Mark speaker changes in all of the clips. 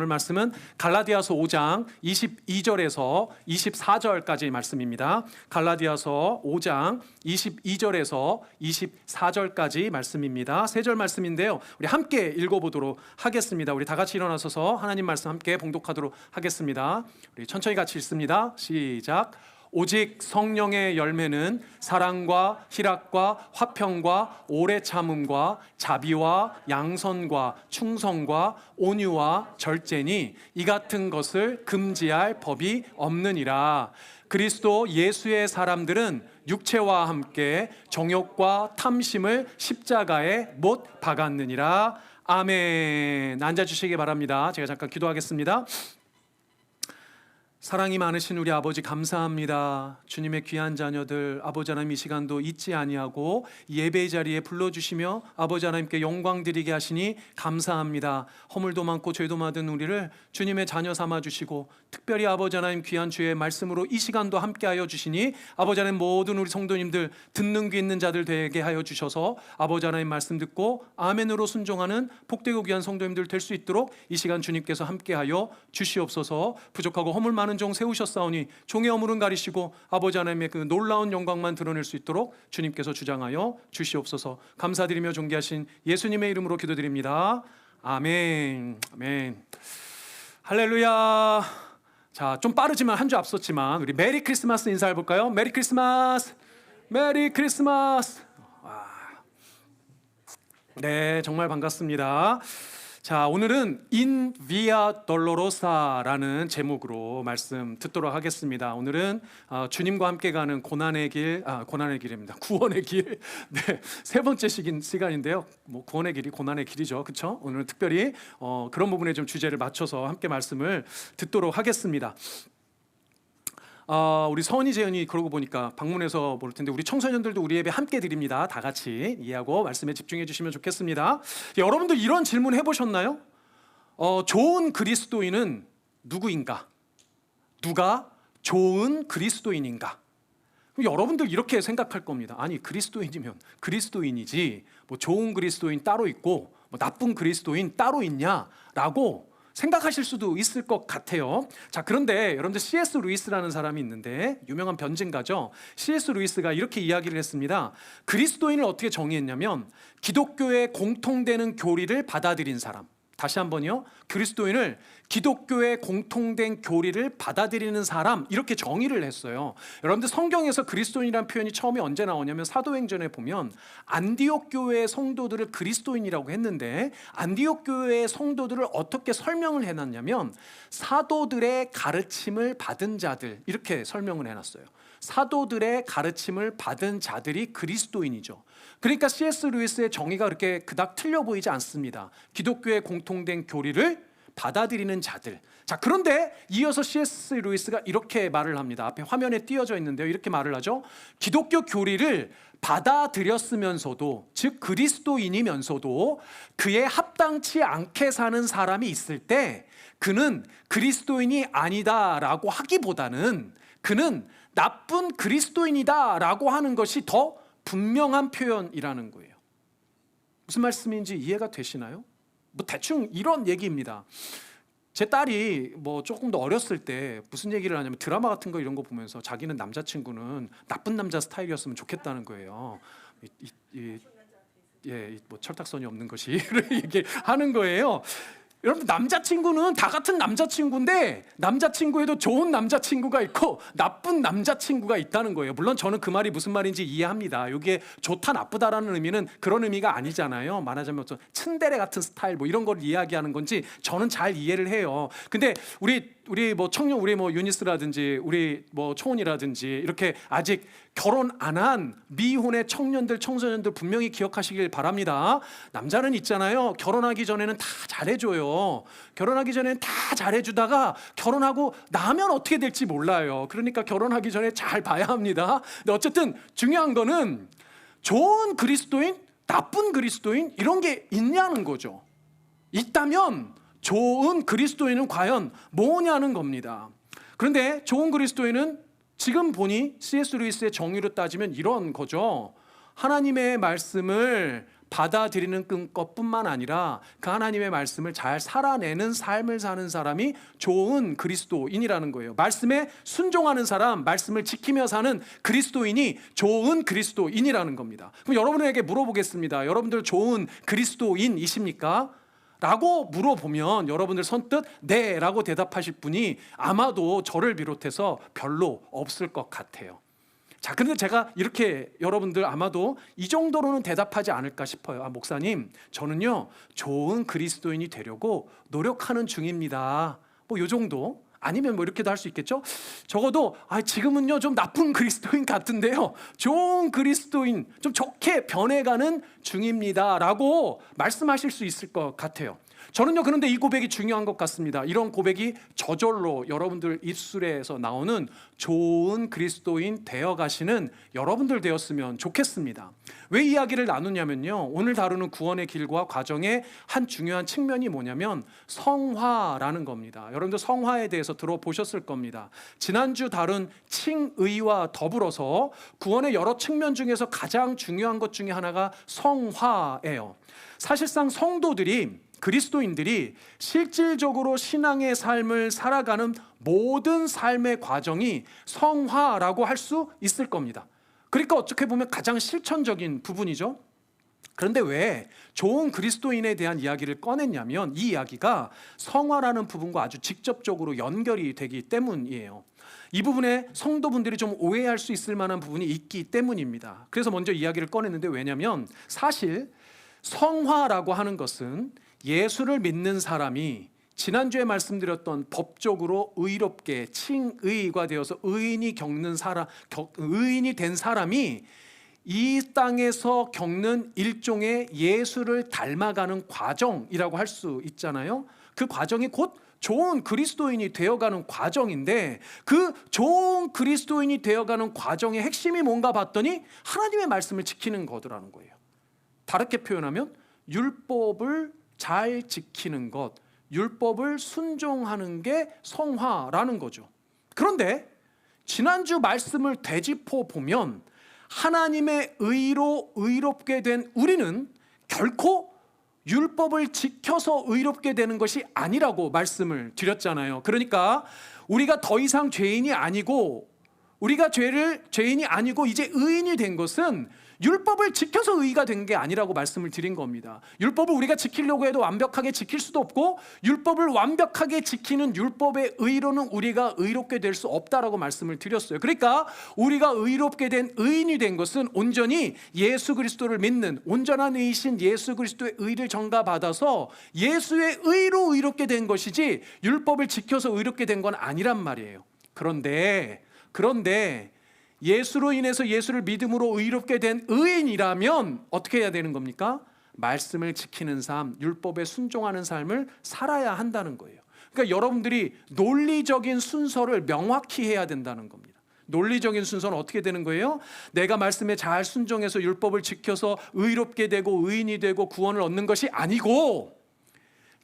Speaker 1: 오늘 말씀은 갈라디아서 5장 22절에서 24절까지 말씀입니다. 갈라디아서 5장 22절에서 24절까지 말씀입니다. 세 절 말씀인데요, 우리 함께 읽어보도록 하겠습니다. 우리 다 같이 일어나서서 하나님 말씀 함께 봉독하도록 하겠습니다. 우리 천천히 같이 읽습니다. 시작. 오직 성령의 열매는 사랑과 희락과 화평과 오래 참음과 자비와 양선과 충성과 온유와 절제니 이 같은 것을 금지할 법이 없느니라. 그리스도 예수의 사람들은 육체와 함께 정욕과 탐심을 십자가에 못 박았느니라. 아멘. 앉아주시기 바랍니다. 제가 잠깐 기도하겠습니다. 사랑이 많으신 우리 아버지 감사합니다. 주님의 귀한 자녀들 아버지 하나님 이 시간도 잊지 아니하고 예배의 자리에 불러주시며 아버지 하나님께 영광 드리게 하시니 감사합니다. 허물도 많고 죄도 많은 우리를 주님의 자녀 삼아주시고 특별히 아버지 하나님 귀한 주의 말씀으로 이 시간도 함께하여 주시니 아버지 하나님 모든 우리 성도님들 듣는 귀 있는 자들 되게 하여 주셔서 아버지 하나님 말씀 듣고 아멘으로 순종하는 복되고 귀한 성도님들 될 수 있도록 이 시간 주님께서 함께하여 주시옵소서. 부족하고 허물 많은 종 세우셨사오니 종의 허물은 가리시고 아버지 하나님의 그 놀라운 영광만 드러낼 수 있도록 주님께서 주장하여 주시옵소서. 감사드리며 존귀하신 예수님의 이름으로 기도드립니다. 아멘. 아멘. 할렐루야. 자, 좀 빠르지만 한 주 앞섰지만 우리 메리 크리스마스 인사해 볼까요? 메리 크리스마스. 메리 크리스마스. 네, 정말 반갑습니다. 자, 오늘은 In Via Dolorosa라는 제목으로 말씀 듣도록 하겠습니다. 오늘은 주님과 함께 가는 고난의 길입니다. 구원의 길. 네, 세 번째 시간인데요. 뭐 구원의 길이 고난의 길이죠, 그렇죠? 오늘은 특별히 그런 부분에 좀 주제를 맞춰서 함께 말씀을 듣도록 하겠습니다. 우리 서은이 재현이 그러고 보니까 방문해서 볼 텐데 우리 청소년들도 우리 예배 함께 드립니다. 다 같이 이해하고 말씀에 집중해 주시면 좋겠습니다. 여러분들 이런 질문 해보셨나요? 좋은 그리스도인은 누구인가? 누가 좋은 그리스도인인가? 여러분들 이렇게 생각할 겁니다. 아니 그리스도인이면 그리스도인이지 뭐 좋은 그리스도인 따로 있고 뭐 나쁜 그리스도인 따로 있냐라고 생각하실 수도 있을 것 같아요. 자, 그런데 여러분들 C.S. 루이스라는 사람이 있는데 유명한 변증가죠. C.S. 루이스가 이렇게 이야기를 했습니다. 그리스도인을 어떻게 정의했냐면 기독교의 공통되는 교리를 받아들인 사람. 다시 한번요. 그리스도인을 기독교의 공통된 교리를 받아들이는 사람 이렇게 정의를 했어요. 여러분들 성경에서 그리스도인이라는 표현이 처음에 언제 나오냐면 사도행전에 보면 안디옥 교회의 성도들을 그리스도인이라고 했는데 안디옥 교회의 성도들을 어떻게 설명을 해놨냐면 사도들의 가르침을 받은 자들 이렇게 설명을 해놨어요. 사도들의 가르침을 받은 자들이 그리스도인이죠. 그러니까 C.S. 루이스의 정의가 그렇게 그닥 틀려 보이지 않습니다. 기독교의 공통된 교리를 받아들이는 자들. 자, 그런데 이어서 C.S. 루이스가 이렇게 말을 합니다. 앞에 화면에 띄어져 있는데요. 이렇게 말을 하죠. 기독교 교리를 받아들였으면서도 즉 그리스도인이면서도 그에 합당치 않게 사는 사람이 있을 때 그는 그리스도인이 아니다라고 하기보다는 그는 나쁜 그리스도인이다라고 하는 것이 더 분명한 표현이라는 거예요. 무슨 말씀인지 이해가 되시나요? 뭐 대충 이런 얘기입니다. 제 딸이 뭐 조금 더 어렸을 때 무슨 얘기를 하냐면 드라마 같은 거 이런 거 보면서 자기는 남자친구는 나쁜 남자 스타일이었으면 좋겠다는 거예요. 뭐 철딱선이 없는 것이 얘기하는 거예요. 여러분 남자친구는 다 같은 남자친구인데 남자친구에도 좋은 남자친구가 있고 나쁜 남자친구가 있다는 거예요. 물론 저는 그 말이 무슨 말인지 이해합니다. 이게 좋다 나쁘다라는 의미는 그런 의미가 아니잖아요. 말하자면 츤데레 같은 스타일 뭐 이런 걸 이야기하는 건지 저는 잘 이해를 해요. 근데 우리 뭐 청년 우리 뭐 유니스라든지 우리 뭐 초원이라든지 이렇게 아직 결혼 안 한 미혼의 청소년들 분명히 기억하시길 바랍니다. 남자는 있잖아요. 결혼하기 전에는 다 잘해줘요. 결혼하기 전에는 다 잘해주다가 결혼하고 나면 어떻게 될지 몰라요. 그러니까 결혼하기 전에 잘 봐야 합니다. 근데 어쨌든 중요한 거는 좋은 그리스도인, 나쁜 그리스도인 이런 게 있냐는 거죠. 있다면 좋은 그리스도인은 과연 뭐냐는 겁니다. 그런데 좋은 그리스도인은 지금 보니 C.S. 루이스의 정의로 따지면 이런 거죠. 하나님의 말씀을 받아들이는 것뿐만 아니라 그 하나님의 말씀을 잘 살아내는 삶을 사는 사람이 좋은 그리스도인이라는 거예요. 말씀에 순종하는 사람, 말씀을 지키며 사는 그리스도인이 좋은 그리스도인이라는 겁니다. 그럼 여러분에게 물어보겠습니다. 여러분들 좋은 그리스도인이십니까? 라고 물어보면 여러분들 선뜻 네 라고 대답하실 분이 아마도 저를 비롯해서 별로 없을 것 같아요. 자, 그런데 제가 이렇게 여러분들 아마도 이 정도로는 대답하지 않을까 싶어요. 목사님, 저는요 좋은 그리스도인이 되려고 노력하는 중입니다. 뭐 이 정도. 아니면 뭐 이렇게도 할 수 있겠죠. 적어도 지금은요 좀 나쁜 그리스도인 같은데요, 좋은 그리스도인, 좀 좋게 변해가는 중입니다 라고 말씀하실 수 있을 것 같아요. 저는요 그런데 이 고백이 중요한 것 같습니다. 이런 고백이 저절로 여러분들 입술에서 나오는 좋은 그리스도인 되어가시는 여러분들 되었으면 좋겠습니다. 왜 이야기를 나누냐면요, 오늘 다루는 구원의 길과 과정의 한 중요한 측면이 뭐냐면 성화라는 겁니다. 여러분들 성화에 대해서 들어보셨을 겁니다. 지난주 다룬 칭의와 더불어서 구원의 여러 측면 중에서 가장 중요한 것 중에 하나가 성화예요. 사실상 성도들이, 그리스도인들이 실질적으로 신앙의 삶을 살아가는 모든 삶의 과정이 성화라고 할 수 있을 겁니다. 그러니까 어떻게 보면 가장 실천적인 부분이죠. 그런데 왜 좋은 그리스도인에 대한 이야기를 꺼냈냐면 이 이야기가 성화라는 부분과 아주 직접적으로 연결이 되기 때문이에요. 이 부분에 성도분들이 좀 오해할 수 있을 만한 부분이 있기 때문입니다. 그래서 먼저 이야기를 꺼냈는데, 왜냐하면 사실 성화라고 하는 것은 예수를 믿는 사람이 지난주에 말씀드렸던 법적으로 의롭게 칭의가 되어서 의인이 겪는 사람, 의인이 된 사람이 이 땅에서 겪는 일종의 예수를 닮아가는 과정이라고 할 수 있잖아요. 그 과정이 곧 좋은 그리스도인이 되어가는 과정인데, 그 좋은 그리스도인이 되어가는 과정의 핵심이 뭔가 봤더니 하나님의 말씀을 지키는 거더라는 거예요. 다르게 표현하면 율법을 잘 지키는 것, 율법을 순종하는 게 성화라는 거죠. 그런데 지난주 말씀을 되짚어 보면 하나님의 의로 의롭게 된 우리는 결코 율법을 지켜서 의롭게 되는 것이 아니라고 말씀을 드렸잖아요. 그러니까 우리가 더 이상 죄인이 아니고, 우리가 죄인이 아니고 이제 의인이 된 것은 율법을 지켜서 의가 된 게 아니라고 말씀을 드린 겁니다. 율법을 우리가 지키려고 해도 완벽하게 지킬 수도 없고, 율법을 완벽하게 지키는 율법의 의로는 우리가 의롭게 될 수 없다라고 말씀을 드렸어요. 그러니까 우리가 의롭게 된 의인이 된 것은 온전히 예수 그리스도를 믿는 온전한 의이신 예수 그리스도의 의를 전가받아서 예수의 의로 의롭게 된 것이지 율법을 지켜서 의롭게 된 건 아니란 말이에요. 그런데 예수로 인해서 예수를 믿음으로 의롭게 된 의인이라면 어떻게 해야 되는 겁니까? 말씀을 지키는 삶, 율법에 순종하는 삶을 살아야 한다는 거예요. 그러니까 여러분들이 논리적인 순서를 명확히 해야 된다는 겁니다. 논리적인 순서는 어떻게 되는 거예요? 내가 말씀에 잘 순종해서 율법을 지켜서 의롭게 되고 의인이 되고 구원을 얻는 것이 아니고,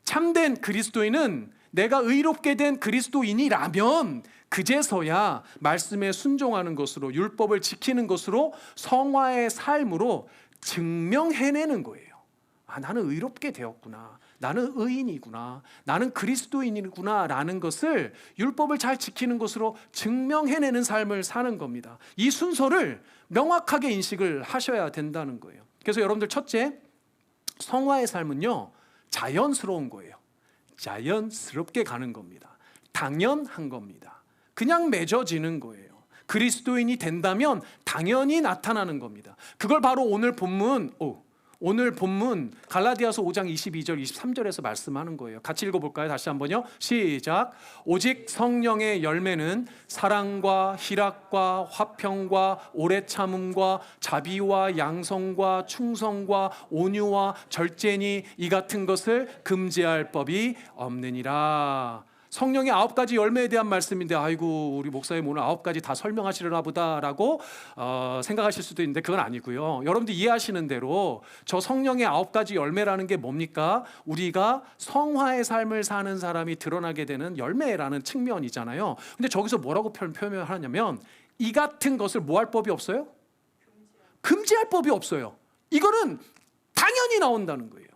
Speaker 1: 참된 그리스도인은 내가 의롭게 된 그리스도인이라면 그제서야 말씀에 순종하는 것으로, 율법을 지키는 것으로, 성화의 삶으로 증명해내는 거예요. 나는 의롭게 되었구나, 나는 의인이구나, 나는 그리스도인이구나 라는 것을 율법을 잘 지키는 것으로 증명해내는 삶을 사는 겁니다. 이 순서를 명확하게 인식을 하셔야 된다는 거예요. 그래서 여러분들, 첫째, 성화의 삶은요 자연스러운 거예요. 자연스럽게 가는 겁니다. 당연한 겁니다. 그냥 맺어지는 거예요. 그리스도인이 된다면 당연히 나타나는 겁니다. 그걸 바로 오늘 본문 갈라디아서 5장 22절 23절에서 말씀하는 거예요. 같이 읽어볼까요? 다시 한번요. 시작. 오직 성령의 열매는 사랑과 희락과 화평과 오래 참음과 자비와 양성과 충성과 온유와 절제니 이 같은 것을 금지할 법이 없느니라. 성령의 9가지 열매에 대한 말씀인데, 아이고 우리 목사님 오늘 9가지 다 설명하시려나 보다라고 생각하실 수도 있는데 그건 아니고요. 여러분들 이해하시는 대로 저 성령의 9가지 열매라는 게 뭡니까? 우리가 성화의 삶을 사는 사람이 드러나게 되는 열매라는 측면이잖아요. 근데 저기서 뭐라고 표현하냐면 이 같은 것을 뭐 할 법이 없어요? 금지할 법이 없어요. 이거는 당연히 나온다는 거예요.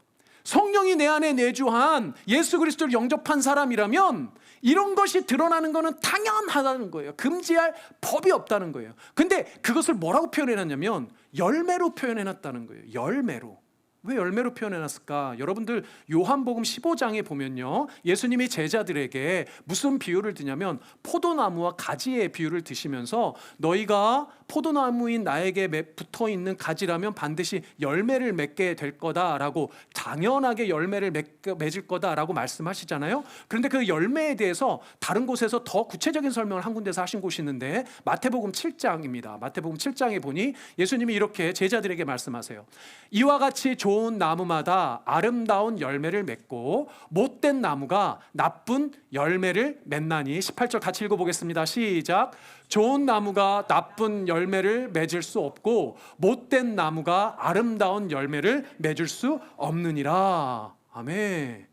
Speaker 1: 성령이 내 안에 내주한 예수 그리스도를 영접한 사람이라면 이런 것이 드러나는 것은 당연하다는 거예요. 금지할 법이 없다는 거예요. 근데 그것을 뭐라고 표현해놨냐면 열매로 표현해놨다는 거예요. 열매로. 왜 열매로 표현해놨을까? 여러분들 요한복음 15장에 보면요, 예수님이 제자들에게 무슨 비유를 드냐면 포도나무와 가지의 비유를 드시면서 너희가 포도나무인 나에게 붙어있는 가지라면 반드시 열매를 맺게 될 거다라고, 당연하게 열매를 맺을 거다라고 말씀하시잖아요. 그런데 그 열매에 대해서 다른 곳에서 더 구체적인 설명을 한 군데서 하신 곳이 있는데 마태복음 7장입니다. 마태복음 7장에 보니 예수님이 이렇게 제자들에게 말씀하세요. 이와 같이 좋은 나무마다 아름다운 열매를 맺고 못된 나무가 나쁜 열매를 맺나니. 18절 같이 읽어보겠습니다. 시작. 좋은 나무가 나쁜 열매를 맺을 수 없고 못된 나무가 아름다운 열매를 맺을 수 없느니라. 아멘.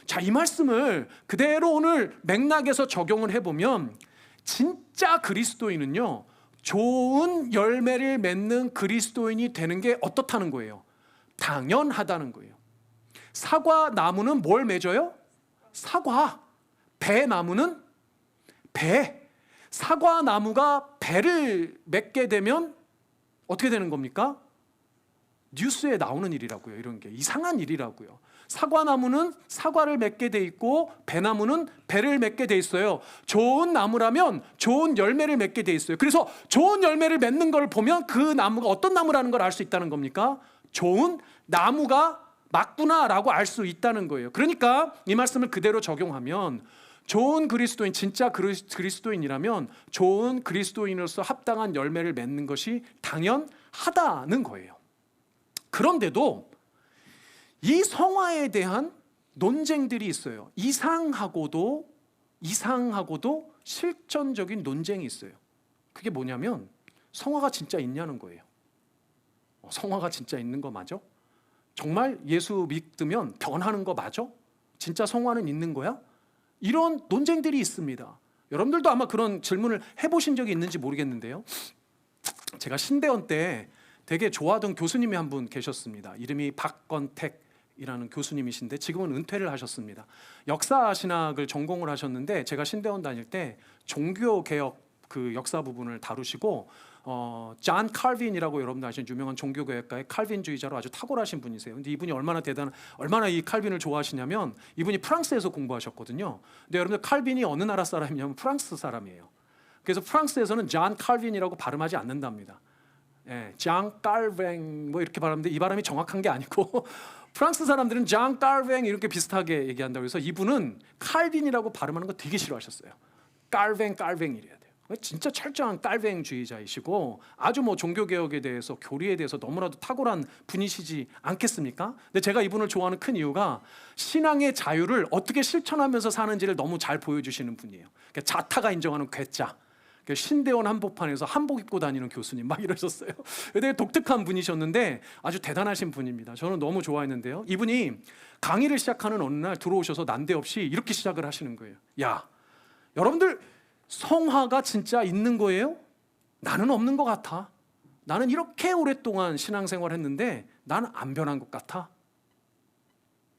Speaker 1: 자, 이 말씀을 그대로 오늘 맥락에서 적용을 해보면 진짜 그리스도인은요, 좋은 열매를 맺는 그리스도인이 되는 게 어떻다는 거예요? 당연하다는 거예요. 사과 나무는 뭘 맺어요? 사과. 배 나무는 배. 사과 나무가 배를 맺게 되면 어떻게 되는 겁니까? 뉴스에 나오는 일이라고요. 이런 게 이상한 일이라고요. 사과나무는 사과를 맺게 돼 있고 배나무는 배를 맺게 돼 있어요. 좋은 나무라면 좋은 열매를 맺게 돼 있어요. 그래서 좋은 열매를 맺는 걸 보면 그 나무가 어떤 나무라는 걸 알 수 있다는 겁니까? 좋은 나무가 맞구나라고 알 수 있다는 거예요. 그러니까 이 말씀을 그대로 적용하면 좋은 그리스도인, 진짜 그리스도인이라면 좋은 그리스도인으로서 합당한 열매를 맺는 것이 당연하다는 거예요. 그런데도 이 성화에 대한 논쟁들이 있어요. 이상하고도 실천적인 논쟁이 있어요. 그게 뭐냐면 성화가 진짜 있냐는 거예요. 성화가 진짜 있는 거 맞아? 정말 예수 믿으면 변하는 거 맞아? 진짜 성화는 있는 거야? 이런 논쟁들이 있습니다. 여러분들도 아마 그런 질문을 해보신 적이 있는지 모르겠는데요. 제가 신대원 때 되게 좋아하던 교수님이 한 분 계셨습니다. 이름이 박건택이라는 교수님이신데 지금은 은퇴를 하셨습니다. 역사 신학을 전공을 하셨는데 제가 신대원 다닐 때 종교개혁 그 역사 부분을 다루시고 존 칼빈이라고 여러분들 아시는 유명한 종교개혁가의 칼빈주의자로 아주 탁월하신 분이세요. 근데 이분이 얼마나 이 칼빈을 좋아하시냐면 이분이 프랑스에서 공부하셨거든요. 근데 여러분들 칼빈이 어느 나라 사람이냐면 프랑스 사람이에요. 그래서 프랑스에서는 존 칼빈이라고 발음하지 않는답니다. 예, 장 깔뱅 뭐 이렇게 발음하는데 이 발음이 정확한 게 아니고 프랑스 사람들은 장 깔뱅 이렇게 비슷하게 얘기한다고 해서 이분은 칼빈이라고 발음하는 거 되게 싫어하셨어요. 깔뱅 이래야 돼요. 진짜 철저한 깔뱅주의자이시고 아주 뭐 종교개혁에 대해서 교리에 대해서 너무나도 탁월한 분이시지 않겠습니까? 근데 제가 이분을 좋아하는 큰 이유가 신앙의 자유를 어떻게 실천하면서 사는지를 너무 잘 보여주시는 분이에요. 그러니까 자타가 인정하는 괴짜. 신대원 한복판에서 한복 입고 다니는 교수님 막 이러셨어요. 되게 독특한 분이셨는데 아주 대단하신 분입니다. 저는 너무 좋아했는데요. 이분이 강의를 시작하는 어느 날 들어오셔서 난데없이 이렇게 시작을 하시는 거예요. 야, 여러분들 성화가 진짜 있는 거예요? 나는 없는 것 같아. 나는 이렇게 오랫동안 신앙생활 했는데 나는 안 변한 것 같아.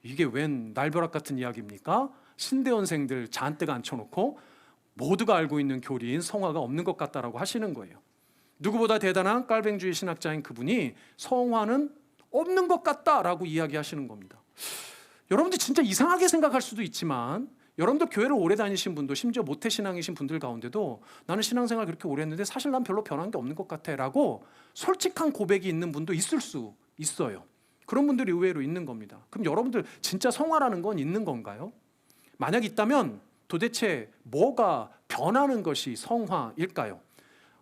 Speaker 1: 이게 웬 날벼락 같은 이야기입니까? 신대원생들 잔뜩 앉혀놓고 모두가 알고 있는 교리인 성화가 없는 것 같다라고 하시는 거예요. 누구보다 대단한 깔뱅주의 신학자인 그분이 성화는 없는 것 같다라고 이야기하시는 겁니다. 여러분들 진짜 이상하게 생각할 수도 있지만 여러분들 교회를 오래 다니신 분도 심지어 모태신앙이신 분들 가운데도 나는 신앙생활 그렇게 오래 했는데 사실 난 별로 변한 게 없는 것 같아 라고 솔직한 고백이 있는 분도 있을 수 있어요. 그런 분들이 의외로 있는 겁니다. 그럼 여러분들 진짜 성화라는 건 있는 건가요? 만약 있다면 도대체 뭐가 변하는 것이 성화일까요?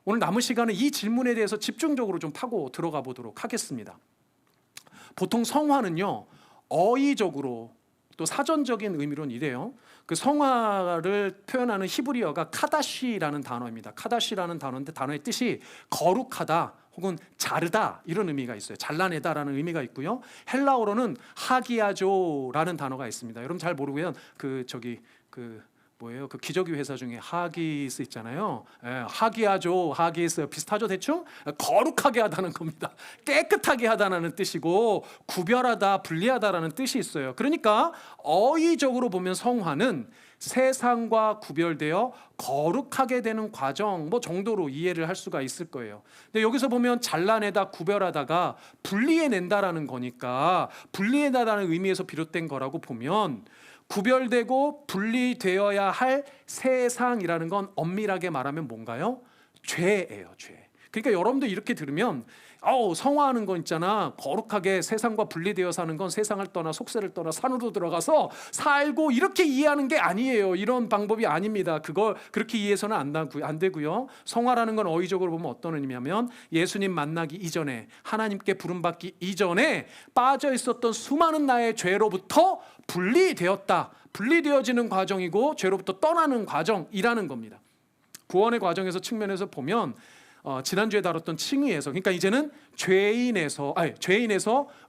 Speaker 1: 오늘 남은 시간은 이 질문에 대해서 집중적으로 좀 파고 들어가 보도록 하겠습니다. 보통 성화는요, 어의적으로 또 사전적인 의미로는 이래요. 그 성화를 표현하는 히브리어가 카다시라는 단어입니다. 카다시라는 단어인데 단어의 뜻이 거룩하다 혹은 자르다 이런 의미가 있어요. 잘라내다라는 의미가 있고요. 헬라어로는 하기야조라는 단어가 있습니다. 여러분 잘 모르고요. 뭐예요? 그 기저귀 회사 중에 하기스 있잖아요. 예, 하기하죠, 하기스 비슷하죠, 대충? 거룩하게 하다는 겁니다. 깨끗하게 하다는 뜻이고 구별하다, 분리하다라는 뜻이 있어요. 그러니까 어휘적으로 보면 성화는 세상과 구별되어 거룩하게 되는 과정 뭐 정도로 이해를 할 수가 있을 거예요. 근데 여기서 보면 잘라내다, 구별하다가 분리해낸다라는 거니까 분리해낸다라는 의미에서 비롯된 거라고 보면 구별되고 분리되어야 할 세상이라는 건 엄밀하게 말하면 뭔가요? 죄예요, 죄. 그러니까 여러분들 이렇게 들으면 성화하는 건 있잖아, 거룩하게 세상과 분리되어 사는 건 세상을 떠나 속세를 떠나 산으로 들어가서 살고 이렇게 이해하는 게 아니에요. 이런 방법이 아닙니다. 그걸 그렇게 이해해서는 안 되고요. 성화라는 건 어휘적으로 보면 어떤 의미냐면 예수님 만나기 이전에, 하나님께 부름받기 이전에 빠져 있었던 수많은 나의 죄로부터 분리되었다, 분리되어지는 과정이고 죄로부터 떠나는 과정이라는 겁니다. 구원의 과정에서 측면에서 보면 지난주에 다뤘던 칭의에서, 그러니까 이제는 죄인에서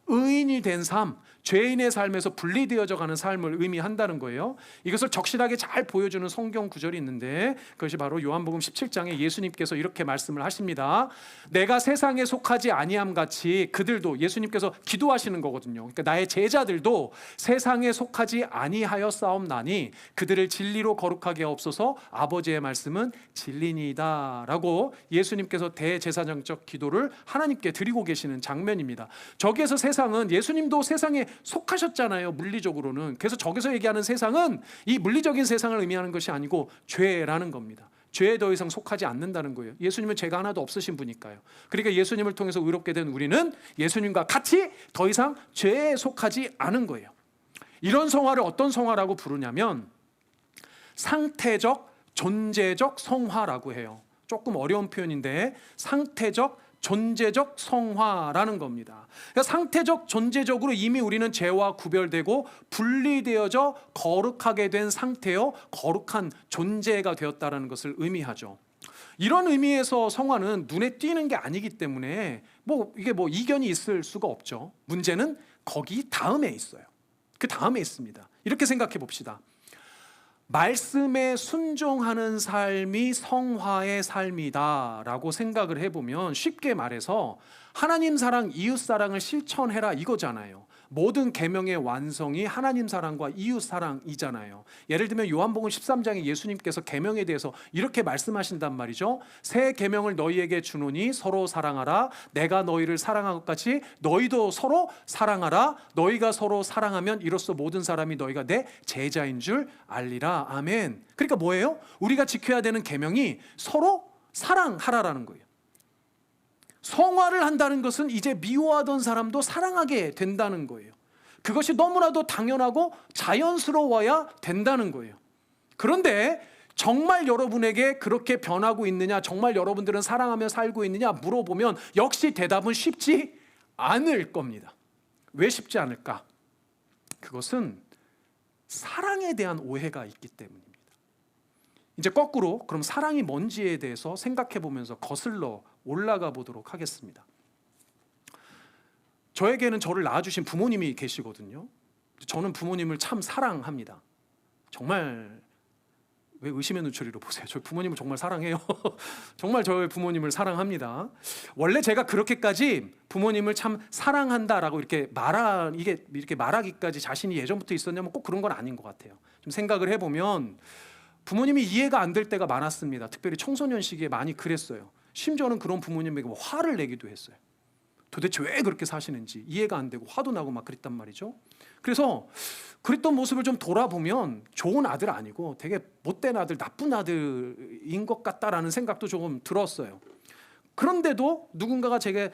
Speaker 1: 의인이 된 삶, 죄인의 삶에서 분리되어져 가는 삶을 의미한다는 거예요. 이것을 적실하게 잘 보여주는 성경 구절이 있는데 그것이 바로 요한복음 17장에 예수님께서 이렇게 말씀을 하십니다. 내가 세상에 속하지 아니함 같이 그들도, 예수님께서 기도하시는 거거든요. 그러니까 나의 제자들도 세상에 속하지 아니하였사옵나니 그들을 진리로 거룩하게 하옵소서, 아버지의 말씀은 진리니이다 라고 예수님께서 대제사장적 기도를 하나님께 드리고 계시는 장면입니다. 저기에서 세상은, 예수님도 세상에 속하셨잖아요, 물리적으로는. 그래서 저기서 얘기하는 세상은 이 물리적인 세상을 의미하는 것이 아니고 죄라는 겁니다. 죄에 더 이상 속하지 않는다는 거예요. 예수님은 죄가 하나도 없으신 분이니까요. 그러니까 예수님을 통해서 의롭게 된 우리는 예수님과 같이 더 이상 죄에 속하지 않은 거예요. 이런 성화를 어떤 성화라고 부르냐면 상태적, 존재적 성화라고 해요. 조금 어려운 표현인데 상태적, 존재적 성화라는 겁니다. 그러니까 상태적, 존재적으로 이미 우리는 죄와 구별되고 분리되어져 거룩하게 된 상태요, 거룩한 존재가 되었다는 것을 의미하죠. 이런 의미에서 성화는 눈에 띄는 게 아니기 때문에 이게 이견이 있을 수가 없죠. 문제는 거기 다음에 있어요. 그 다음에 있습니다. 이렇게 생각해 봅시다. 말씀에 순종하는 삶이 성화의 삶이다라고 생각을 해보면 쉽게 말해서 하나님 사랑, 이웃 사랑을 실천해라 이거잖아요. 모든 계명의 완성이 하나님 사랑과 이웃 사랑이잖아요. 예를 들면 요한복음 13장에 예수님께서 계명에 대해서 이렇게 말씀하신단 말이죠. 새 계명을 너희에게 주노니 서로 사랑하라. 내가 너희를 사랑한 것 같이 너희도 서로 사랑하라. 너희가 서로 사랑하면 이로써 모든 사람이 너희가 내 제자인 줄 알리라. 아멘. 그러니까 뭐예요? 우리가 지켜야 되는 계명이 서로 사랑하라라는 거예요. 성화를 한다는 것은 이제 미워하던 사람도 사랑하게 된다는 거예요. 그것이 너무나도 당연하고 자연스러워야 된다는 거예요. 그런데 정말 여러분에게 그렇게 변하고 있느냐, 정말 여러분들은 사랑하며 살고 있느냐 물어보면 역시 대답은 쉽지 않을 겁니다. 왜 쉽지 않을까? 그것은 사랑에 대한 오해가 있기 때문입니다. 이제 거꾸로 그럼 사랑이 뭔지에 대해서 생각해 보면서 거슬러 올라가 보도록 하겠습니다. 저에게는 저를 낳아주신 부모님이 계시거든요. 저는 부모님을 참 사랑합니다. 정말, 왜 의심의 눈초리로 보세요? 저희 부모님을 정말 사랑해요. 정말 저희 부모님을 사랑합니다. 원래 제가 그렇게까지 부모님을 참 사랑한다라고 이렇게 말하기까지 자신이 예전부터 있었냐면 꼭 그런 건 아닌 것 같아요. 좀 생각을 해보면 부모님이 이해가 안 될 때가 많았습니다. 특별히 청소년 시기에 많이 그랬어요. 심지어는 그런 부모님에게 화를 내기도 했어요. 도대체 왜 그렇게 사시는지 이해가 안 되고 화도 나고 막 그랬단 말이죠. 그래서 그랬던 모습을 좀 돌아보면 좋은 아들 아니고 되게 못된 아들, 나쁜 아들인 것 같다라는 생각도 조금 들었어요. 그런데도 누군가가 제게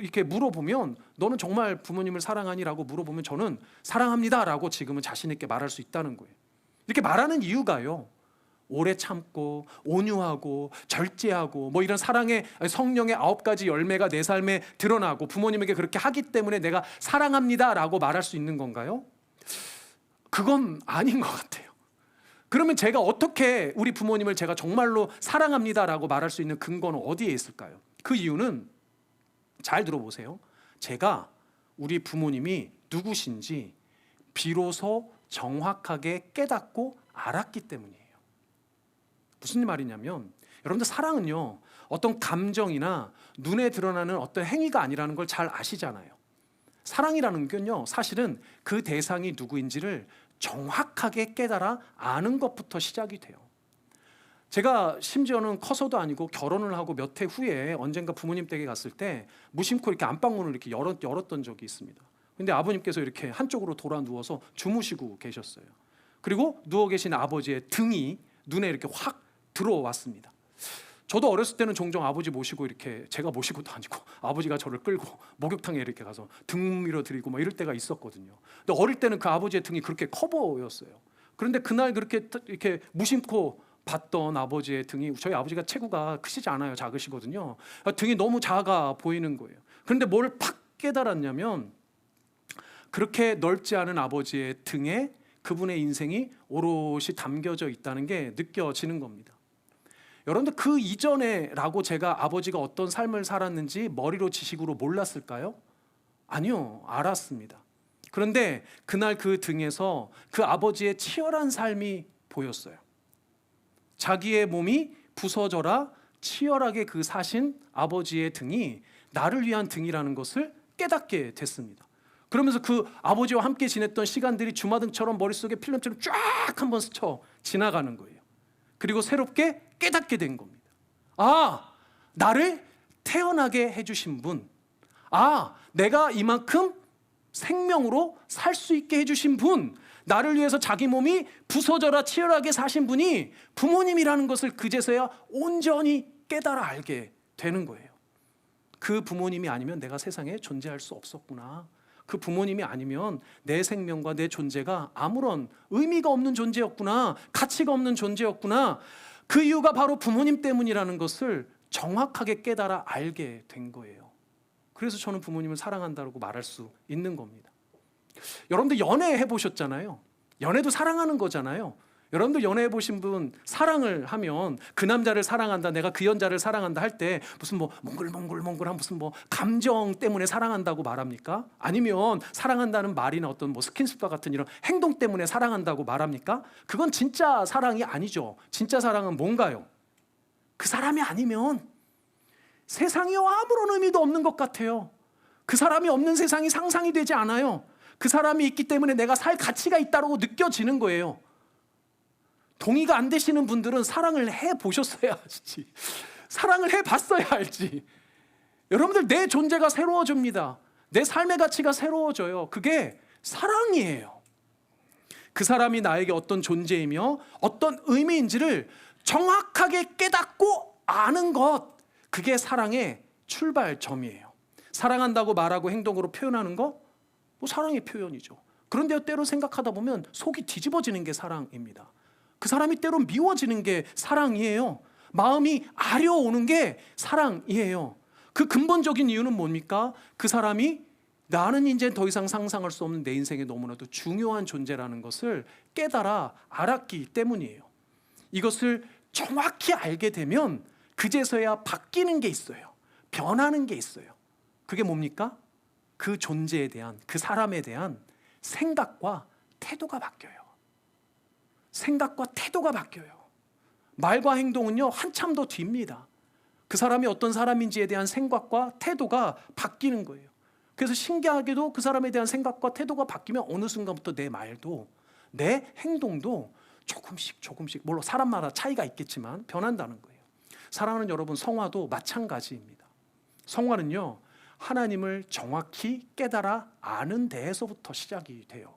Speaker 1: 이렇게 물어보면 너는 정말 부모님을 사랑하니라고 물어보면 저는 사랑합니다라고 지금은 자신 있게 말할 수 있다는 거예요. 이렇게 말하는 이유가요, 오래 참고 온유하고 절제하고 이런 사랑의 성령의 9가지 열매가 내 삶에 드러나고 부모님에게 그렇게 하기 때문에 내가 사랑합니다라고 말할 수 있는 건가요? 그건 아닌 것 같아요. 그러면 제가 어떻게 우리 부모님을 제가 정말로 사랑합니다라고 말할 수 있는 근거는 어디에 있을까요? 그 이유는 잘 들어보세요. 제가 우리 부모님이 누구신지 비로소 정확하게 깨닫고 알았기 때문이에요. 무슨 말이냐면 여러분들 사랑은요 어떤 감정이나 눈에 드러나는 어떤 행위가 아니라는 걸 잘 아시잖아요. 사랑이라는 건요 사실은 그 대상이 누구인지를 정확하게 깨달아 아는 것부터 시작이 돼요. 제가 심지어는 커서도 아니고 결혼을 하고 몇 해 후에 언젠가 부모님 댁에 갔을 때 무심코 이렇게 안방문을 이렇게 열었던 적이 있습니다. 근데 아버님께서 이렇게 한쪽으로 돌아 누워서 주무시고 계셨어요. 그리고 누워 계신 아버지의 등이 눈에 이렇게 확 들어왔습니다. 저도 어렸을 때는 종종 아버지 모시고 이렇게 제가 모시고도 아니고 아버지가 저를 끌고 목욕탕에 이렇게 가서 등 밀어드리고 막 이럴 때가 있었거든요. 근데 어릴 때는 그 아버지의 등이 그렇게 커 보였어요. 그런데 그날 그렇게 이렇게 무심코 봤던 아버지의 등이, 저희 아버지가 체구가 크시지 않아요. 작으시거든요. 등이 너무 작아 보이는 거예요. 그런데 뭘 팍 깨달았냐면 그렇게 넓지 않은 아버지의 등에 그분의 인생이 오롯이 담겨져 있다는 게 느껴지는 겁니다. 여러분들 그 이전에라고 제가 아버지가 어떤 삶을 살았는지 머리로 지식으로 몰랐을까요? 아니요, 알았습니다. 그런데 그날 그 등에서 그 아버지의 치열한 삶이 보였어요. 자기의 몸이 부서져라 치열하게 그 사신 아버지의 등이 나를 위한 등이라는 것을 깨닫게 됐습니다. 그러면서 그 아버지와 함께 지냈던 시간들이 주마등처럼 머릿속에 필름처럼 쫙 한번 스쳐 지나가는 거예요. 그리고 새롭게 깨닫게 된 겁니다. 아, 나를 태어나게 해주신 분, 아, 내가 이만큼 생명으로 살 수 있게 해주신 분, 나를 위해서 자기 몸이 부서져라 치열하게 사신 분이 부모님이라는 것을 그제서야 온전히 깨달아 알게 되는 거예요. 그 부모님이 아니면 내가 세상에 존재할 수 없었구나. 그 부모님이 아니면 내 생명과 내 존재가 아무런 의미가 없는 존재였구나. 가치가 없는 존재였구나. 그 이유가 바로 부모님 때문이라는 것을 정확하게 깨달아 알게 된 거예요. 그래서 저는 부모님을 사랑한다고 말할 수 있는 겁니다. 여러분들 연애해 보셨잖아요. 연애도 사랑하는 거잖아요. 여러분들 연애해 보신 분 사랑을 하면 그 남자를 사랑한다, 내가 그 여자를 사랑한다 할 때 무슨 뭐 몽글몽글몽글한 무슨 뭐 감정 때문에 사랑한다고 말합니까? 아니면 사랑한다는 말이나 어떤 뭐 스킨십과 같은 이런 행동 때문에 사랑한다고 말합니까? 그건 진짜 사랑이 아니죠. 진짜 사랑은 뭔가요? 그 사람이 아니면 세상이 아무런 의미도 없는 것 같아요. 그 사람이 없는 세상이 상상이 되지 않아요. 그 사람이 있기 때문에 내가 살 가치가 있다고 느껴지는 거예요. 동의가 안 되시는 분들은 사랑을 해보셨어야 알지. 사랑을 해봤어야 알지. 여러분들 내 존재가 새로워집니다. 내 삶의 가치가 새로워져요. 그게 사랑이에요. 그 사람이 나에게 어떤 존재이며 어떤 의미인지를 정확하게 깨닫고 아는 것, 그게 사랑의 출발점이에요. 사랑한다고 말하고 행동으로 표현하는 거, 뭐 사랑의 표현이죠. 그런데 때로 생각하다 보면 속이 뒤집어지는 게 사랑입니다. 그 사람이 때로 미워지는 게 사랑이에요. 마음이 아려오는 게 사랑이에요. 그 근본적인 이유는 뭡니까? 그 사람이 나는 이제 더 이상 상상할 수 없는 내 인생에 너무나도 중요한 존재라는 것을 깨달아 알았기 때문이에요. 이것을 정확히 알게 되면 그제서야 바뀌는 게 있어요. 변하는 게 있어요. 그게 뭡니까? 그 존재에 대한, 그 사람에 대한 생각과 태도가 바뀌어요. 생각과 태도가 바뀌어요. 말과 행동은요 한참 더 뒤입니다. 그 사람이 어떤 사람인지에 대한 생각과 태도가 바뀌는 거예요. 그래서 신기하게도 그 사람에 대한 생각과 태도가 바뀌면 어느 순간부터 내 말도 내 행동도 조금씩 물론 사람마다 차이가 있겠지만 변한다는 거예요. 사랑하는 여러분, 성화도 마찬가지입니다. 성화는요 하나님을 정확히 깨달아 아는 데에서부터 시작이 돼요.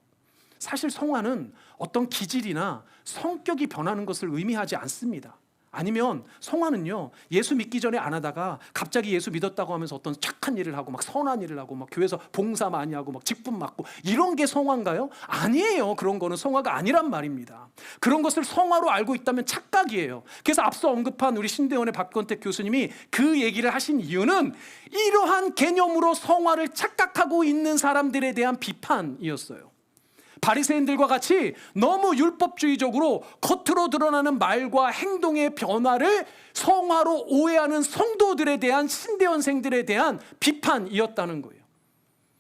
Speaker 1: 사실 성화는 어떤 기질이나 성격이 변하는 것을 의미하지 않습니다. 아니면 성화는요 예수 믿기 전에 안 하다가 갑자기 예수 믿었다고 하면서 어떤 착한 일을 하고 막 선한 일을 하고 막 교회에서 봉사 많이 하고 막 직분 맡고 이런 게 성화인가요? 아니에요. 그런 거는 성화가 아니란 말입니다. 그런 것을 성화로 알고 있다면 착각이에요. 그래서 앞서 언급한 우리 신대원의 박건택 교수님이 그 얘기를 하신 이유는 이러한 개념으로 성화를 착각하고 있는 사람들에 대한 비판이었어요. 바리새인들과 같이 너무 율법주의적으로 겉으로 드러나는 말과 행동의 변화를 성화로 오해하는 성도들에 대한 신대원생들에 대한 비판이었다는 거예요.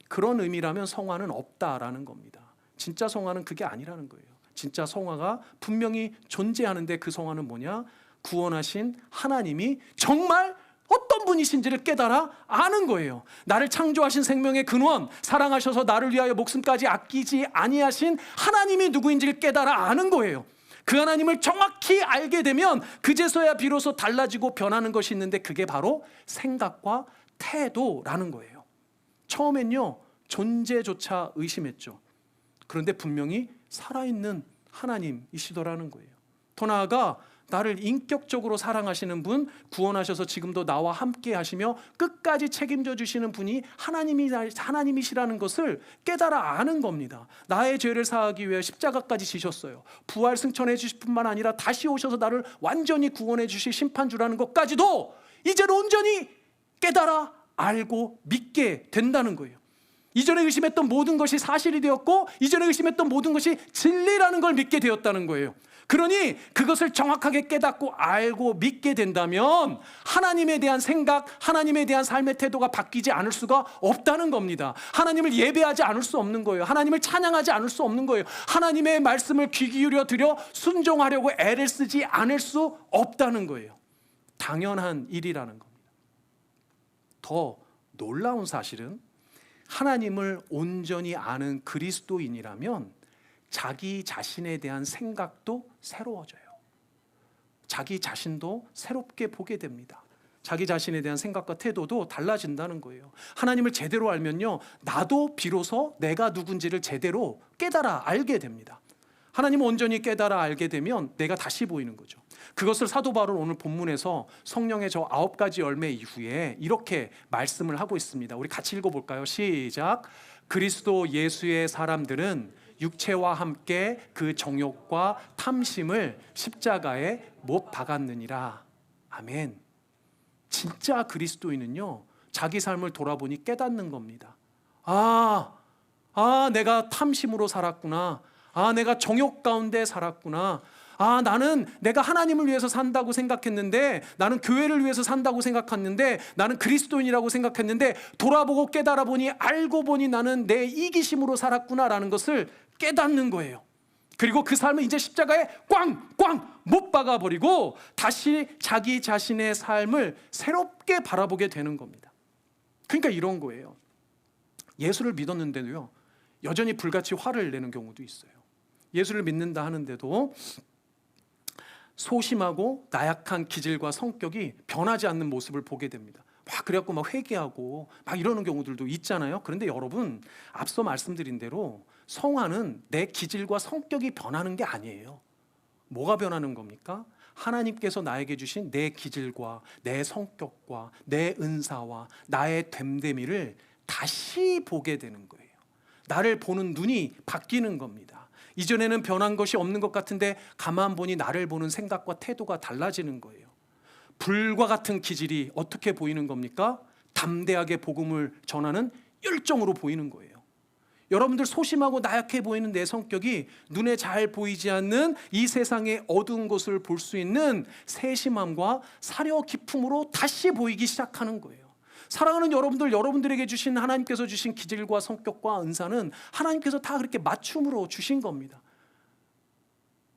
Speaker 1: 그런 의미라면 성화는 없다라는 겁니다. 진짜 성화는 그게 아니라는 거예요. 진짜 성화가 분명히 존재하는데 그 성화는 뭐냐? 구원하신 하나님이 정말 어떤 분이신지를 깨달아 아는 거예요. 나를 창조하신 생명의 근원, 사랑하셔서 나를 위하여 목숨까지 아끼지 아니하신 하나님이 누구인지를 깨달아 아는 거예요. 그 하나님을 정확히 알게 되면 그제서야 비로소 달라지고 변하는 것이 있는데 그게 바로 생각과 태도라는 거예요. 처음엔요, 존재조차 의심했죠. 그런데 분명히 살아있는 하나님이시더라는 거예요. 더 나아가 나를 인격적으로 사랑하시는 분, 구원하셔서 지금도 나와 함께 하시며 끝까지 책임져 주시는 분이 하나님이시라는 것을 깨달아 아는 겁니다. 나의 죄를 사하기 위해 십자가까지 지셨어요. 부활 승천해 주실 뿐만 아니라 다시 오셔서 나를 완전히 구원해 주실 심판주라는 것까지도 이제는 온전히 깨달아 알고 믿게 된다는 거예요. 이전에 의심했던 모든 것이 사실이 되었고 이전에 의심했던 모든 것이 진리라는 걸 믿게 되었다는 거예요. 그러니 그것을 정확하게 깨닫고 알고 믿게 된다면 하나님에 대한 생각, 하나님에 대한 삶의 태도가 바뀌지 않을 수가 없다는 겁니다. 하나님을 예배하지 않을 수 없는 거예요. 하나님을 찬양하지 않을 수 없는 거예요. 하나님의 말씀을 귀 기울여 들여 순종하려고 애를 쓰지 않을 수 없다는 거예요. 당연한 일이라는 겁니다. 더 놀라운 사실은 하나님을 온전히 아는 그리스도인이라면 자기 자신에 대한 생각도 새로워져요. 자기 자신도 새롭게 보게 됩니다. 자기 자신에 대한 생각과 태도도 달라진다는 거예요. 하나님을 제대로 알면요, 나도 비로소 내가 누군지를 제대로 깨달아 알게 됩니다. 하나님을 온전히 깨달아 알게 되면 내가 다시 보이는 거죠. 그것을 사도 바울은 오늘 본문에서 성령의 저 9가지 열매 이후에 이렇게 말씀을 하고 있습니다. 우리 같이 읽어볼까요? 시작. 그리스도 예수의 사람들은 육체와 함께 그 정욕과 탐심을 십자가에 못 박았느니라. 아멘. 진짜 그리스도인은요, 자기 삶을 돌아보니 깨닫는 겁니다. 내가 탐심으로 살았구나. 내가 정욕 가운데 살았구나. 나는 내가 하나님을 위해서 산다고 생각했는데, 나는 교회를 위해서 산다고 생각했는데, 나는 그리스도인이라고 생각했는데, 돌아보고 깨달아 보니, 알고 보니 나는 내 이기심으로 살았구나라는 것을 깨닫는 거예요. 그리고 그 삶을 이제 십자가에 꽝꽝 못 박아버리고 다시 자기 자신의 삶을 새롭게 바라보게 되는 겁니다. 그러니까 이런 거예요. 예수를 믿었는데도요, 여전히 불같이 화를 내는 경우도 있어요. 예수를 믿는다 하는데도 소심하고 나약한 기질과 성격이 변하지 않는 모습을 보게 됩니다. 그래갖고 막 회개하고 막 이러는 경우들도 있잖아요. 그런데 여러분, 앞서 말씀드린 대로 성화는 내 기질과 성격이 변하는 게 아니에요. 뭐가 변하는 겁니까? 하나님께서 나에게 주신 내 기질과 내 성격과 내 은사와 나의 됨됨이를 다시 보게 되는 거예요. 나를 보는 눈이 바뀌는 겁니다. 이전에는 변한 것이 없는 것 같은데 가만 보니 나를 보는 생각과 태도가 달라지는 거예요. 불과 같은 기질이 어떻게 보이는 겁니까? 담대하게 복음을 전하는 열정으로 보이는 거예요. 여러분들, 소심하고 나약해 보이는 내 성격이 눈에 잘 보이지 않는 이 세상의 어두운 것을 볼 수 있는 세심함과 사려 깊음으로 다시 보이기 시작하는 거예요. 사랑하는 여러분들, 여러분들에게 주신 하나님께서 주신 기질과 성격과 은사는 하나님께서 다 그렇게 맞춤으로 주신 겁니다.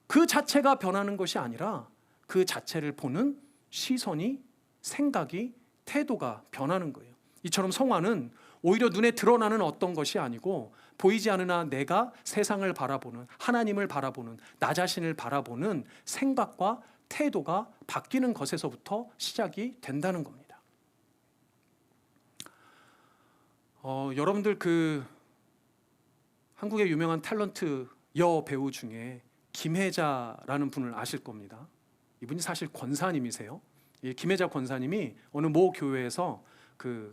Speaker 1: 그 자체가 변하는 것이 아니라 그 자체를 보는 시선이, 생각이, 태도가 변하는 거예요. 이처럼 성화는 오히려 눈에 드러나는 어떤 것이 아니고 보이지 않으나 내가 세상을 바라보는, 하나님을 바라보는, 나 자신을 바라보는 생각과 태도가 바뀌는 것에서부터 시작이 된다는 겁니다. 여러분들, 한국의 유명한 탤런트 여배우 중에 김혜자라는 분을 아실 겁니다. 이분이 사실 권사님이세요. 이 김혜자 권사님이 어느 모 교회에서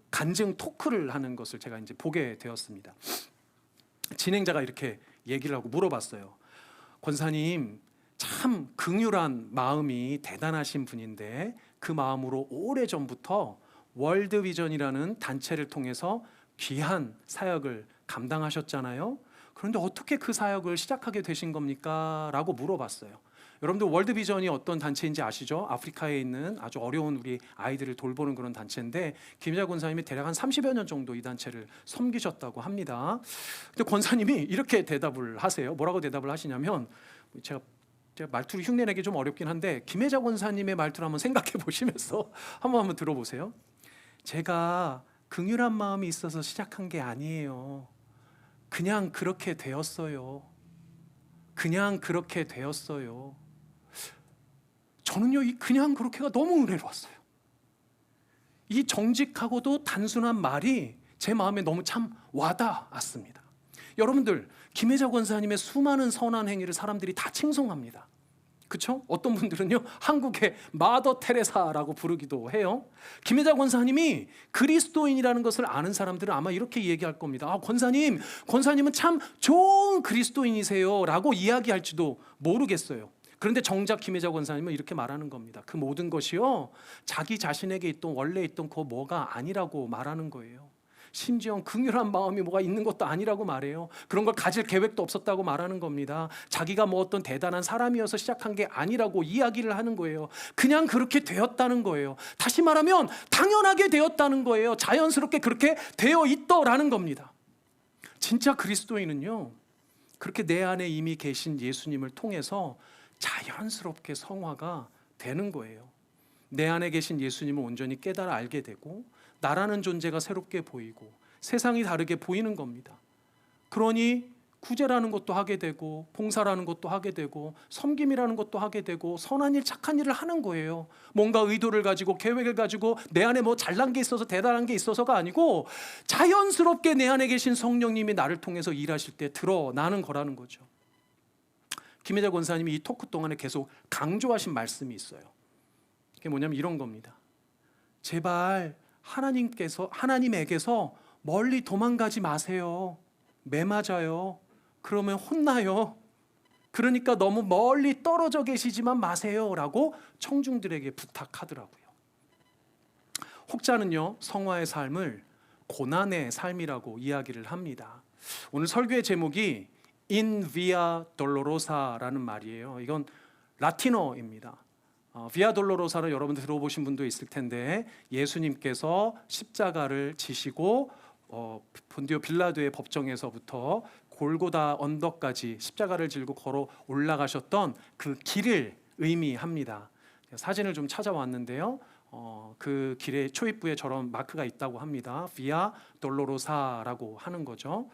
Speaker 1: 간증 토크를 하는 것을 제가 이제 보게 되었습니다. 진행자가 이렇게 얘기를 하고 물어봤어요. 권사님, 참 긍휼한 마음이 대단하신 분인데 그 마음으로 오래전부터 월드비전이라는 단체를 통해서 귀한 사역을 감당하셨잖아요. 그런데 어떻게 그 사역을 시작하게 되신 겁니까? 라고 물어봤어요. 여러분들 월드비전이 어떤 단체인지 아시죠? 아프리카에 있는 아주 어려운 우리 아이들을 돌보는 그런 단체인데 김희자 권사님이 대략 한 30여 년 정도 이 단체를 섬기셨다고 합니다. 근데 권사님이 이렇게 대답을 하세요. 뭐라고 대답을 하시냐면, 제가 말투를 흉내내기 좀 어렵긴 한데 김혜자 권사님의 말투를 한번 생각해 보시면서 한번 들어보세요. 제가 긍휼한 마음이 있어서 시작한 게 아니에요. 그냥 그렇게 되었어요. 그냥 그렇게 되었어요. 저는요, 이 그냥 그렇게가 너무 은혜로웠어요. 이 정직하고도 단순한 말이 제 마음에 너무 참 와닿았습니다. 여러분들, 김혜자 권사님의 수많은 선한 행위를 사람들이 다 칭송합니다. 그렇죠? 어떤 분들은요, 한국의 마더 테레사라고 부르기도 해요. 김혜자 권사님이 그리스도인이라는 것을 아는 사람들은 아마 이렇게 얘기할 겁니다. 아, 권사님은 참 좋은 그리스도인이세요 라고 이야기할지도 모르겠어요. 그런데 정작 김혜자 권사님은 이렇게 말하는 겁니다. 그 모든 것이요, 자기 자신에게 있던 원래 있던 그 뭐가 아니라고 말하는 거예요. 심지어 긍휼한 마음이 뭐가 있는 것도 아니라고 말해요. 그런 걸 가질 계획도 없었다고 말하는 겁니다. 자기가 뭐 어떤 대단한 사람이어서 시작한 게 아니라고 이야기를 하는 거예요. 그냥 그렇게 되었다는 거예요. 다시 말하면 당연하게 되었다는 거예요. 자연스럽게 그렇게 되어 있더라는 겁니다. 진짜 그리스도인은요, 그렇게 내 안에 이미 계신 예수님을 통해서 자연스럽게 성화가 되는 거예요. 내 안에 계신 예수님을 온전히 깨달아 알게 되고 나라는 존재가 새롭게 보이고 세상이 다르게 보이는 겁니다. 그러니 구제라는 것도 하게 되고 봉사라는 것도 하게 되고 섬김이라는 것도 하게 되고 선한 일, 착한 일을 하는 거예요. 뭔가 의도를 가지고 계획을 가지고 내 안에 뭐 잘난 게 있어서 대단한 게 있어서가 아니고 자연스럽게 내 안에 계신 성령님이 나를 통해서 일하실 때 드러나는 거라는 거죠. 김혜자 권사님이 이 토크 동안에 계속 강조하신 말씀이 있어요. 그게 뭐냐면 이런 겁니다. 제발 하나님에게서 멀리 도망가지 마세요. 매 맞아요. 그러면 혼나요. 그러니까 너무 멀리 떨어져 계시지만 마세요 라고 청중들에게 부탁하더라고요. 혹자는요, 성화의 삶을 고난의 삶이라고 이야기를 합니다. 오늘 설교의 제목이 In Via Dolorosa라는 말이에요. 이건 라틴어입니다. 비아 돌로로사를 여러분 들어보신 분도 있을 텐데, 예수님께서 십자가를 지시고 본디오 빌라도의 법정에서부터 골고다 언덕까지 십자가를 지고 걸어 올라가셨던 그 길을 의미합니다. 사진을 좀 찾아왔는데요, 그 길의 초입부에 저런 마크가 있다고 합니다. 비아 돌로로사라고 하는 거죠.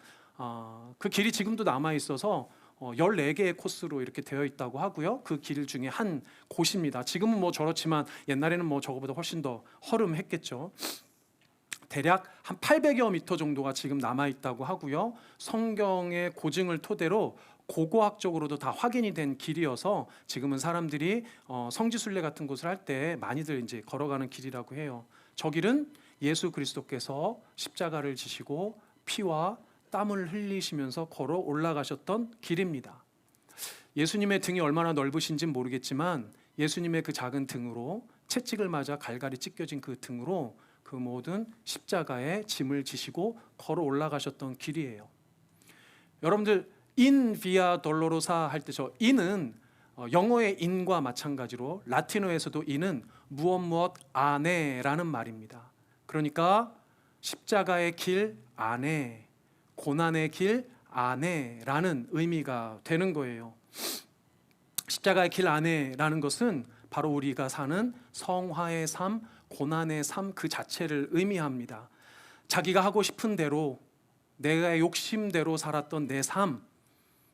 Speaker 1: 그 길이 지금도 남아 있어서 14개의 코스로 이렇게 되어 있다고 하고요. 그 길 중에 한 곳입니다. 지금은 뭐 저렇지만 옛날에는 뭐 저거보다 훨씬 더 허름했겠죠. 대략 한 800여 미터 정도가 지금 남아 있다고 하고요. 성경의 고증을 토대로 고고학적으로도 다 확인이 된 길이어서 지금은 사람들이 성지순례 같은 곳을 할 때 많이들 이제 걸어가는 길이라고 해요. 저 길은 예수 그리스도께서 십자가를 지시고 피와 땀을 흘리시면서 걸어 올라가셨던 길입니다. 예수님의 등이 얼마나 넓으신지는 모르겠지만 예수님의 그 작은 등으로, 채찍을 맞아 갈갈이 찢겨진 그 등으로 그 모든 십자가에 짐을 지시고 걸어 올라가셨던 길이에요. 여러분들 in via dolorosa 할 때 저 in은 영어의 in과 마찬가지로 라틴어에서도 in은 무엇 안에라는 말입니다. 그러니까 십자가의 길 안에, 고난의 길 안에라는 의미가 되는 거예요. 십자가의 길 안에라는 것은 바로 우리가 사는 성화의 삶, 고난의 삶 그 자체를 의미합니다. 자기가 하고 싶은 대로, 내가 욕심대로 살았던 내 삶,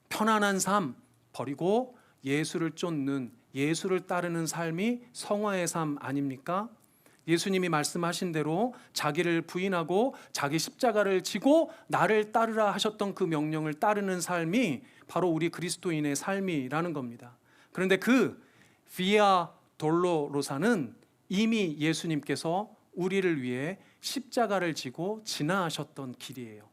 Speaker 1: 편안한 삶 버리고 예수를 쫓는, 예수를 따르는 삶이 성화의 삶 아닙니까? 예수님이 말씀하신 대로 자기를 부인하고 자기 십자가를 지고 나를 따르라 하셨던 그 명령을 따르는 삶이 바로 우리 그리스도인의 삶이라는 겁니다. 그런데 그 비아 돌로로사는 이미 예수님께서 우리를 위해 십자가를 지고 지나가셨던 길이에요.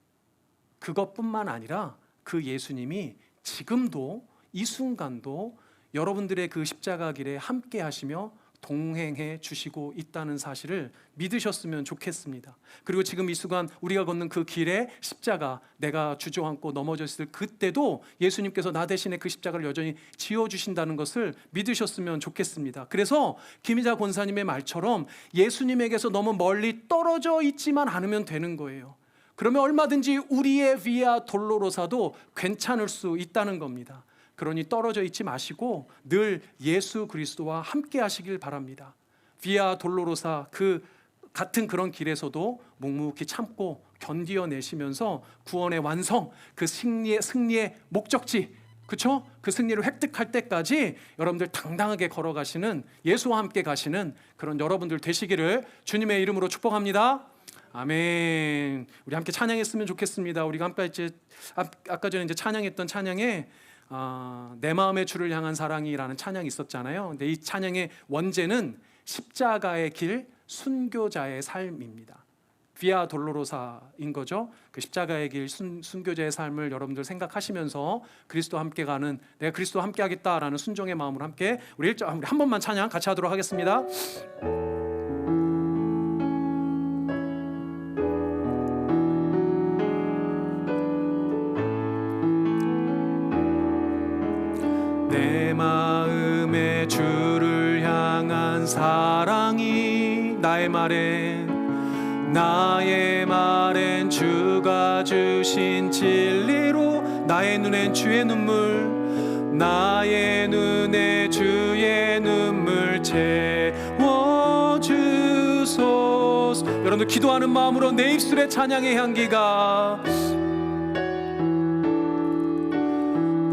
Speaker 1: 그것뿐만 아니라 그 예수님이 지금도 이 순간도 여러분들의 그 십자가 길에 함께 하시며 동행해 주시고 있다는 사실을 믿으셨으면 좋겠습니다. 그리고 지금 이 순간 우리가 걷는 그 길에 십자가, 내가 주저앉고 넘어졌을 그때도 예수님께서 나 대신에 그 십자가를 여전히 지어주신다는 것을 믿으셨으면 좋겠습니다. 그래서 김희자 권사님의 말처럼 예수님에게서 너무 멀리 떨어져 있지만 않으면 되는 거예요. 그러면 얼마든지 우리의 비아 돌로로사도 괜찮을 수 있다는 겁니다. 그러니 떨어져 있지 마시고 늘 예수 그리스도와 함께 하시길 바랍니다. 비아 돌로로사 그 같은 그런 길에서도 묵묵히 참고 견디어내시면서 구원의 완성, 그 승리의 목적지, 그렇죠? 그 승리를 획득할 때까지 여러분들 당당하게 걸어가시는, 예수와 함께 가시는 그런 여러분들 되시기를 주님의 이름으로 축복합니다. 아멘. 우리 함께 찬양했으면 좋겠습니다. 우리가 아까 전에 찬양했던 찬양에 내 마음의 주를 향한 사랑이라는 찬양이 있었잖아요. 근데 이 찬양의 원제는 십자가의 길, 순교자의 삶입니다. 비아 돌로로사인 거죠. 그 십자가의 길, 순교자의 삶을 여러분들 생각하시면서 그리스도와 함께 가는, 내가 그리스도와 함께 하겠다라는 순종의 마음으로 함께 우리 한 번만 찬양 같이 하도록 하겠습니다. 내 마음의 주를 향한 사랑이 나의 말엔 주가 주신 진리로, 나의 눈엔 주의 눈물, 나의 눈에 주의 눈물 채워주소서. 여러분들 기도하는 마음으로 내 입술에 찬양의 향기가,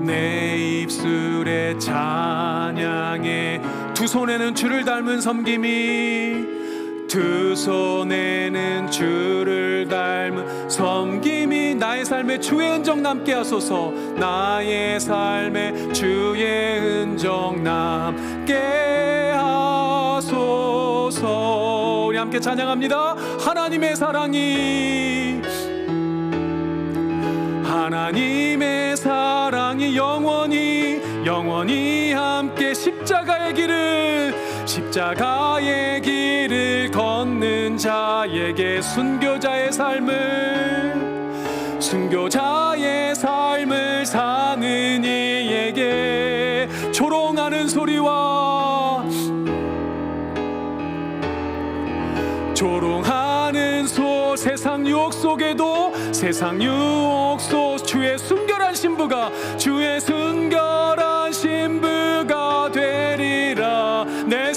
Speaker 1: 내 입술에 찬양해, 두 손에는 주를 닮은 섬김이, 두 손에는 주를 닮은 섬김이 나의 삶에 주의 흔적 남게 하소서. 나의 삶에 주의 흔적 남게 하소서. 우리 함께 찬양합니다. 하나님의 사랑이, 하나님의 사랑이 영원히 함께 십자가의 길을 걷는 자에게, 순교자의 삶을 사는 이에게 조롱하는 소리와 세상 유혹 속에도 주의 순결한 신부가 되리라. 내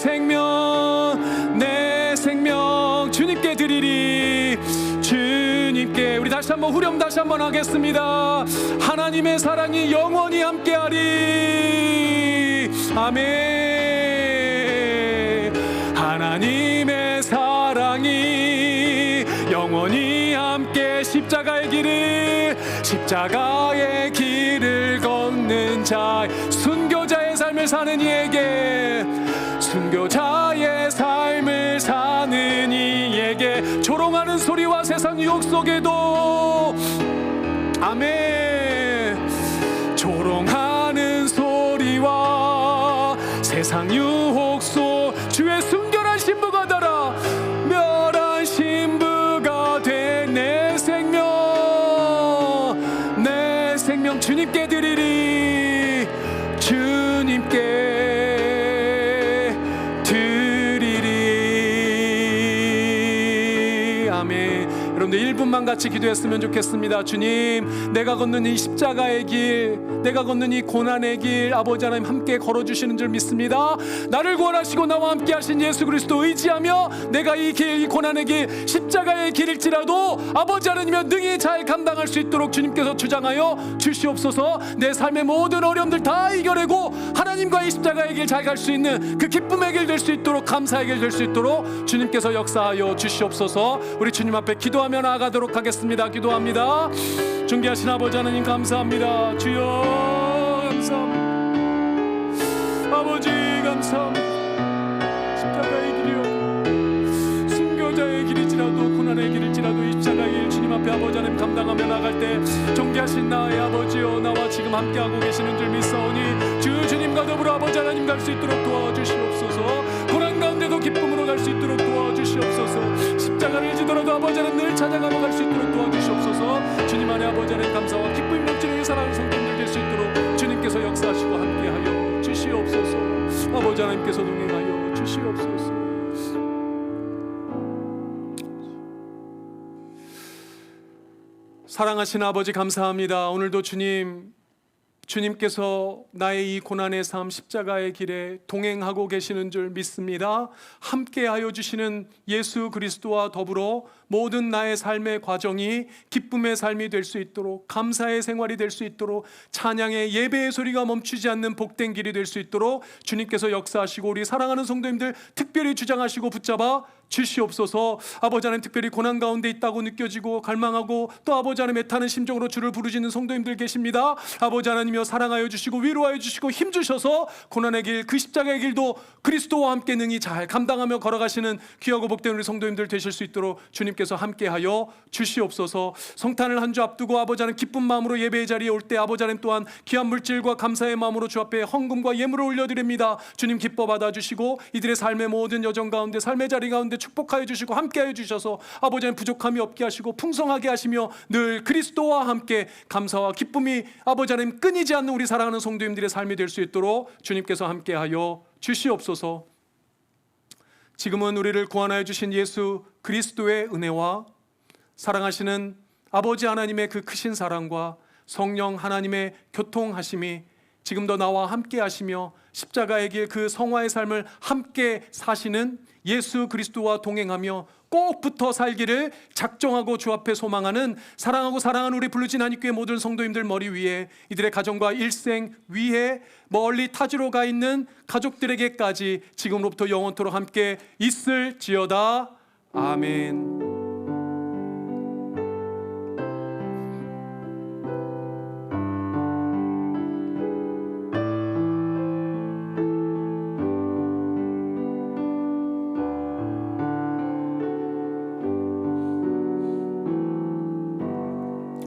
Speaker 1: 생명 주님께 드리리. 주님께. 우리 다시 한번 후렴 다시 한번 하겠습니다. 하나님의 사랑이 영원히 함께하리. 아멘. 하나님의 사랑이 영원히 함께 십자가의 길을 걷는 자, 순교자의 삶을 사는 이에게, 조롱하는 소리와 세상 유혹 속에도, 아멘, 조롱하는 소리와 세상 유혹 속 주의 순결한 신부가 되라. 멸한 신부가 된 내 생명 주님께 드리리. 아멘. 여러분들 1분만 같이 기도했으면 좋겠습니다. 주님, 내가 걷는 이 십자가의 길, 내가 걷는 이 고난의 길, 아버지 하나님 함께 걸어주시는 줄 믿습니다. 나를 구원하시고 나와 함께 하신 예수 그리스도 의지하며 내가 이 고난의 길, 십자가의 길일지라도 아버지 하나님의 능히 잘 감당할 수 있도록 주님께서 주장하여 주시옵소서. 내 삶의 모든 어려움들 다 이겨내고 하나님과 이 십자가의 길 잘 갈 수 있는 그 기쁨의 길 될 수 있도록, 감사의 길 될 수 있도록 주님께서 역사하여 주시옵소서. 우리 주님 앞에 기도하며 나아가도록 하겠습니다. 기도합니다. 존귀하신 아버지 하나님 감사합니다. 주여 감사합니다. 아버지 감사합니다. 십자가의 길이요, 순교자의 길일지라도 고난의 길일지라도 이 십자가의 길 주님 앞에 아버지 하나님 감당하며 나갈 때 존귀하신 나의 아버지여, 나와 지금 함께하고 계시는 줄 믿사오니 주님과 더불어 아버지 하나님 갈 수 있도록 도와주시옵소서. 고난 기쁨으로 갈 수 있도록 도와주시옵소서. 십자가를 지더라도 아버지 하나님 늘 찾아가며 갈 수 있도록 도와주시옵소서. 주님 안에 아버지 하나님 감사와 기쁨이 넘치는 사랑하는 성도님들 될 수 있도록 주님께서 역사하시고 함께하여 주시옵소서. 아버지 하나님께서 동행하여 주시옵소서. 사랑하신 아버지 감사합니다. 오늘도 주님께서 나의 이 고난의 삶 십자가의 길에 동행하고 계시는 줄 믿습니다. 함께하여 주시는 예수 그리스도와 더불어 모든 나의 삶의 과정이 기쁨의 삶이 될 수 있도록, 감사의 생활이 될 수 있도록, 찬양의 예배의 소리가 멈추지 않는 복된 길이 될 수 있도록 주님께서 역사하시고 우리 사랑하는 성도님들 특별히 주장하시고 붙잡아 주시옵소서. 아버지 하나님 특별히 고난 가운데 있다고 느껴지고 갈망하고 또 아버지 하나님 애타는 심정으로 주를 부르짖는 성도님들 계십니다. 아버지 하나님이여 사랑하여 주시고 위로하여 주시고 힘주셔서 고난의 길, 그 십자가의 길도 그리스도와 함께 능히 잘 감당하며 걸어가시는 귀하고 복된 우리 성도님들 되실 수 있도록 주님께서 함께하여 주시옵소서. 성탄을 한 주 앞두고 아버지 하나님 기쁜 마음으로 예배의 자리에 올 때 아버지 하나님 또한 귀한 물질과 감사의 마음으로 주 앞에 헌금과 예물을 올려드립니다. 주님 기뻐 받아주시고 이들의 삶의 모든 여정 가운데, 삶의 자리 가운데 축복하여 주시고 함께하여 주셔서 아버지 하나님 부족함이 없게 하시고 풍성하게 하시며 늘 그리스도와 함께 감사와 기쁨이 아버지 하나님 끊이지 않는 우리 사랑하는 성도님들의 삶이 될 수 있도록 주님께서 함께하여 주시옵소서. 지금은 우리를 구원하여 주신 예수 그리스도의 은혜와 사랑하시는 아버지 하나님의 그 크신 사랑과 성령 하나님의 교통하심이 지금도 나와 함께 하시며 십자가의 길 그 성화의 삶을 함께 사시는 예수 그리스도와 동행하며 꼭 붙어 살기를 작정하고 주 앞에 소망하는 사랑하고 사랑하는 우리 블루진 한인교회 모든 성도님들 머리 위에 이들의 가정과 일생 위에 멀리 타지로 가 있는 가족들에게까지 지금으로부터 영원토록 함께 있을지어다. 아멘.